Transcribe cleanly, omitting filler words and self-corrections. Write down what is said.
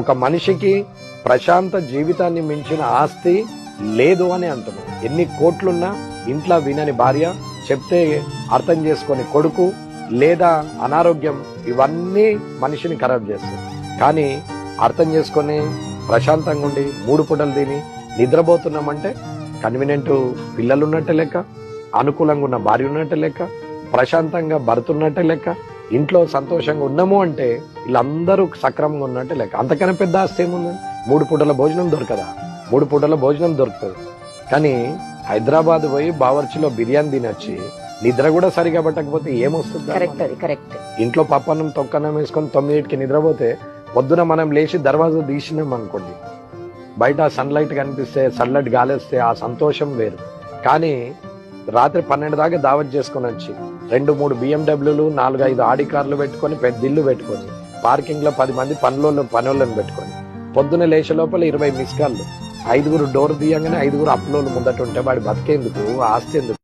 ఒక మనిషికి ప్రశాంత జీవితాన్ని మించిన ఆస్తి లేదు అని అంటున్నాం. ఎన్ని కోట్లున్నా ఇంట్లో వినని భార్య, చెప్తే అర్థం చేసుకొని కొడుకు, లేదా అనారోగ్యం, ఇవన్నీ మనిషిని ఖరాబ్ చేస్తాయి. కానీ అర్థం చేసుకొని ప్రశాంతంగా ఉండి 3 పూటలు తిని నిద్రపోతున్నామంటే కన్వీనియంట్ పిల్లలు ఉన్నట్టే లెక్క, అనుకూలంగా ఉన్న భార్య ఉన్నట్టే లెక్క, ప్రశాంతంగా భర్తున్నట్టే లెక్క, ఇంట్లో సంతోషంగా ఉన్నాము అంటే వీళ్ళందరూ సక్రమంగా ఉన్నట్టే లెక్క. అంతకన్నా పెద్ద ఆస్తి ఏముందని? 3 పూటల భోజనం దొరకదా? 3 పూటల భోజనం దొరుకుతుంది. కానీ హైదరాబాద్ పోయి బావర్చిలో బిర్యానీ తినొచ్చి నిద్ర కూడా సరిగా పట్టకపోతే ఏమొస్తుంది? ఇంట్లో పప్పన్నం తొక్కన్నం వేసుకొని 9కి నిద్రపోతే పొద్దున మనం లేచి దర్వాజా తీసినాం అనుకోండి, బయట సన్లైట్ కనిపిస్తే, చల్లటి గాలేస్తే ఆ సంతోషం వేరు. కానీ రాత్రి 12 దాకా దావత్ చేసుకొని వచ్చి 2-3 BMW, 4-5 ఆడి కార్లు పెట్టుకొని, పెద్ద ఇల్లు పెట్టుకొని, పార్కింగ్ లో 10 మంది పనులను పెట్టుకొని, పొద్దున లేచే లోపల 20 మిస్ కాళ్ళు, 5 డోర్ తీయంగానే 5 అప్లోలు ముందట ఉంటే వాడి బతికేందుకు, ఆస్తి ఎందుకు?